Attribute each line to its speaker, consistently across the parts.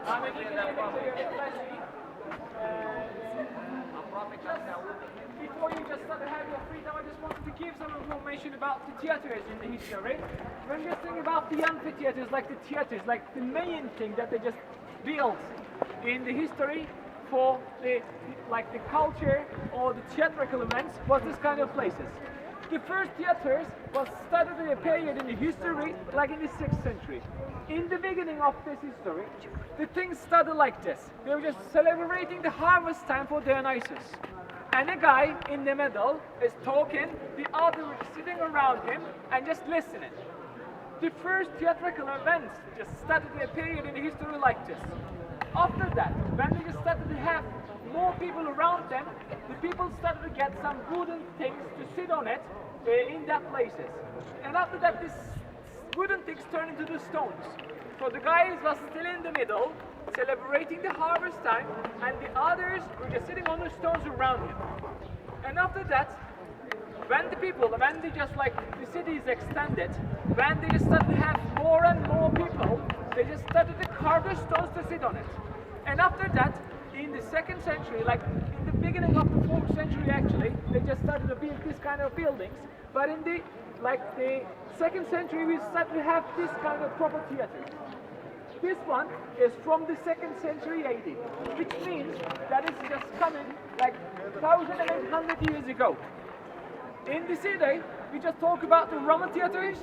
Speaker 1: Before you just start to have your free time, I just wanted to give some information about the theaters in the history. When you're thinking about the amphitheaters, like the theaters, like the main thing that they just built in the history for the culture or the theatrical events was this kind of places. The first theaters was started in a period in the history, like in the 6th century. In the beginning of this history, the things started like this. They were just celebrating the harvest time for Dionysus. And a guy in the middle is talking, the other is sitting around him and just listening. The first theatrical events just started in a period in the history like this. After that, when they just started to have more people around them, the people started to get some wooden things to sit on it in that places. And after that, this wooden things turned into the stones. So the guys was still in the middle, celebrating the harvest time, and the others were just sitting on the stones around him. And after that, when they just like the city is extended, when they just started to have more and more people, they just started to carve the stones to sit on it. And after that, in the 2nd century, like in the beginning of the 4th century actually, they just started to build this kind of buildings. But in the 2nd century, we started to have this kind of proper theaters. This one is from the 2nd century AD, which means that it's just coming like 1,800 years ago. In this day, we just talk about the Roman theaters,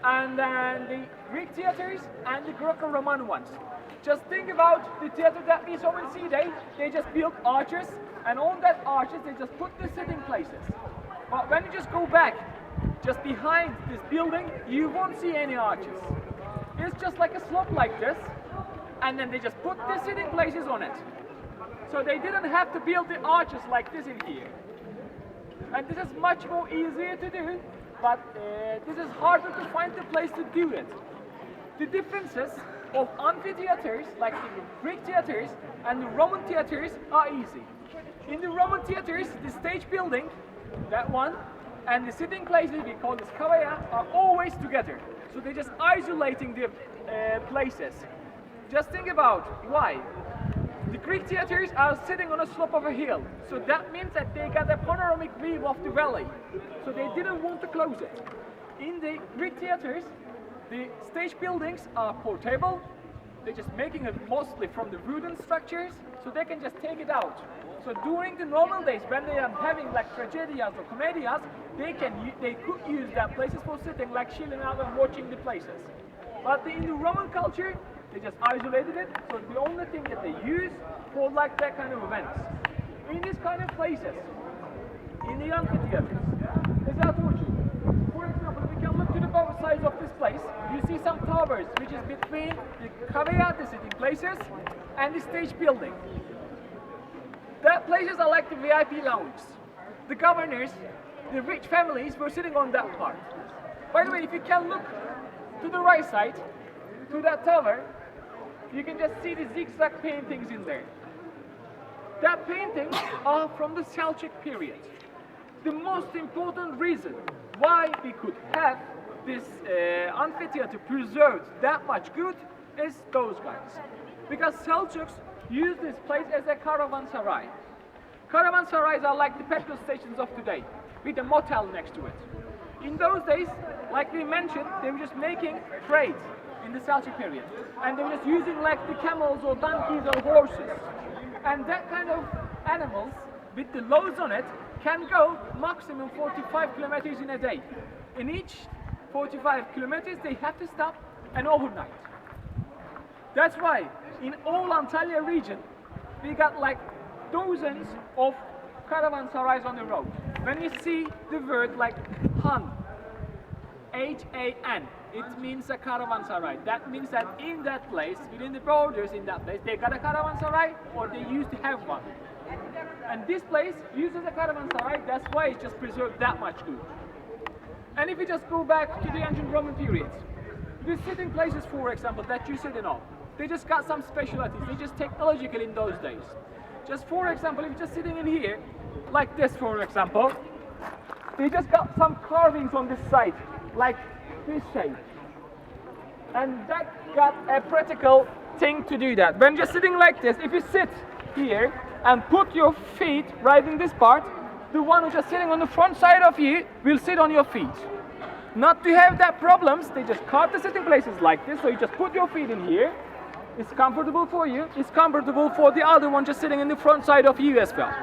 Speaker 1: and then the Greek theaters, and the Greco-Roman ones. Just think about the theater that we saw in C-Day. They just built arches, and on that arches they just put the sitting places. But when you just go back, just behind this building, you won't see any arches. It's just like a slope like this, and then they just put the sitting places on it. So they didn't have to build the arches like this in here. And this is much more easier to do, but this is harder to find the place to do it. The differences of amphitheaters, like the Greek theaters and the Roman theaters, are easy. In the Roman theaters, the stage building, that one, and the sitting places we call the scavaia are always together. So they're just isolating the places. Just think about why. The Greek theaters are sitting on a slope of a hill, so that means that they got a panoramic view of the valley. So they didn't want to close it. In the Greek theaters, the stage buildings are portable. They're just making it mostly from the wooden structures, so they can just take it out. So during the normal days, when they are having like tragedias or comedias, they could use that places for sitting, like chilling out and watching the places. But in the Roman culture, they just isolated it, so the only thing that they use for like that kind of events. In these kind of places, in the amphitheaters, as I told you, for example, if you can look to the both sides of this place, you see some towers, which is between the cavea, the sitting places, and the stage building. That places are like the VIP lounge. The governors, the rich families were sitting on that part. By the way, if you can look to the right side, to that tower, you can just see the zigzag paintings in there. That paintings are from the Seljuk period. The most important reason why we could have this amphitheater preserved that much good is those guys. Because Seljuks used this place as a caravanserai. Caravanserais are like the petrol stations of today, with a motel next to it. In those days, like we mentioned, they were just making trade in the Seljuk period. And they were just using like the camels or donkeys or horses. And that kind of animals, with the loads on it, can go maximum 45 kilometers in a day. In each 45 kilometers, they have to stop and overnight. That's why in all Antalya region, we got like dozens of caravanserais on the road. When you see the word like Han, H-A-N, it means a caravanserai. That means that in that place, within the borders in that place, they got a caravanserai or they used to have one. And this place uses a caravanserai, that's why it's just preserved that much good. And if you just go back to the ancient Roman periods, the sitting places, for example, that you sit in on, they just got some specialties, they just technological in those days. Just for example, if you're just sitting in here, like this for example, they just got some carvings on this side, like this shape. And that got a practical thing to do that. When you're sitting like this, if you sit here and put your feet right in this part, the one who's just sitting on the front side of you will sit on your feet. Not to have that problems, they just carve the sitting places like this, so you just put your feet in here. It's comfortable for you, it's comfortable for the other one just sitting in the front side of you as well.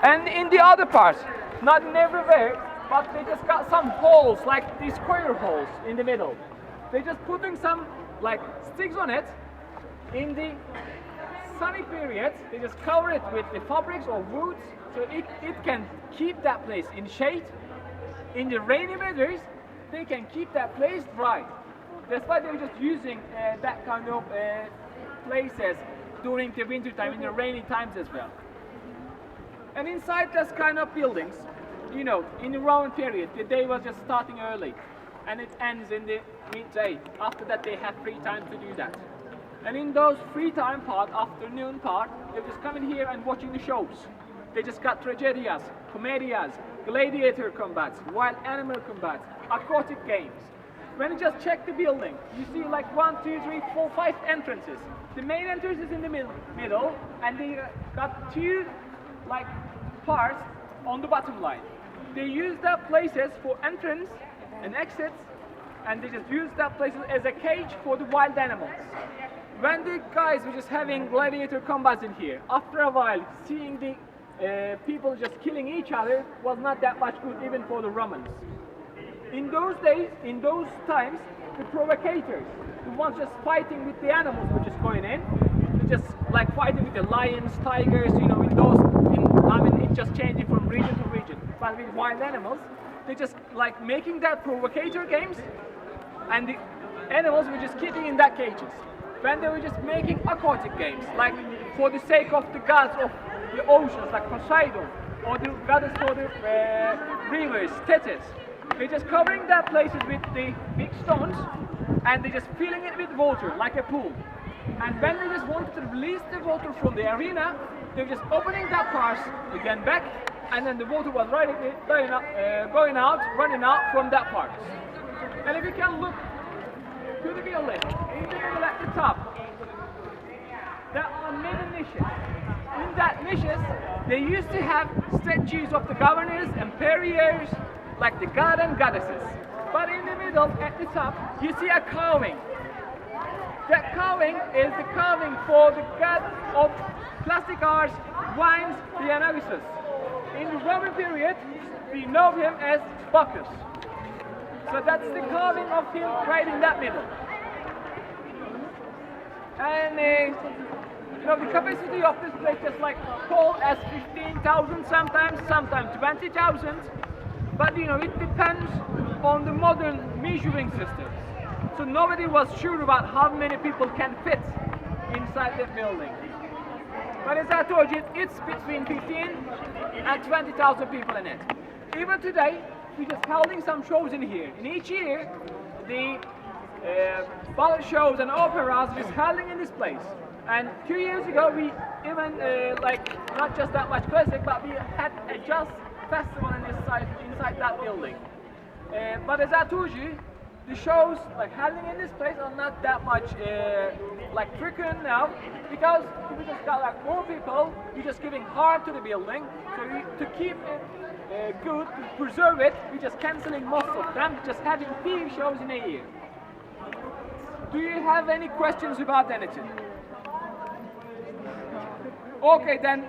Speaker 1: And in the other part, not in everywhere, but they just got some holes, like these square holes in the middle. They're just putting some like sticks on it. In the sunny periods, they just cover it with the fabrics or woods, so it can keep that place in shade. In the rainy weathers, they can keep that place dry. That's why they're just using that kind of places during the winter time, in the rainy times as well. And inside this kind of buildings, you know, in the Roman period, the day was just starting early, and it ends in the midday. After that, they have free time to do that. And in those free time part, afternoon part, they're just coming here and watching the shows. They just got tragedias, comedias, gladiator combats, wild animal combats, aquatic games. When you just check the building, you see like 1, 2, 3, 4, 5 entrances. The main entrance is in the middle, and they got 2 like parts on the bottom line. They use that places for entrance and exits, and they just use that places as a cage for the wild animals. When the guys were just having gladiator combats in here, after a while, seeing the people just killing each other was not that much good even for the Romans. In those days, in those times, the provocators, the ones just fighting with the animals which is going in, just like fighting with the lions, tigers, you know, it's just changing from region to region. But with wild animals, they just like making that provocator games, and the animals were just keeping in that cages. When they were just making aquatic games, like for the sake of the gods of the oceans, like Poseidon, or the goddess for the rivers, Tethys, they're just covering that places with the big stones, and they're just filling it with water, like a pool. And when they just wanted to release the water from the arena, they were just opening that part again back, and then the water was running out from that part. And if you can look to the building, in the middle at the top, there are many niches. In that niches, they used to have statues of the governors, emperors, like the god and goddesses. But in the middle, at the top, you see a carving. That carving is the carving for the god of plastic arts, wines, Dionysus. In the Roman period, we know him as Bacchus. So that's the carving of him right in that middle. And you know, the capacity of this place is like tall as 15,000 sometimes 20,000. But you know, it depends on the modern measuring systems. So nobody was sure about how many people can fit inside that building. But as I told you, it's between 15 and 20,000 people in it. Even today, we're just holding some shows in here. In each year, the ballet shows and operas is holding in this place. And 2 years ago, we even like not just that much classic, but we had a jazz festival inside that building. But as I told you, the shows like holding in this place are not that much like frequent now, because we just got like more people. We're just giving heart to the building, so to keep it good, to preserve it, we're just canceling most of them, just having few shows in a year. Do you have any questions about anything? Okay, then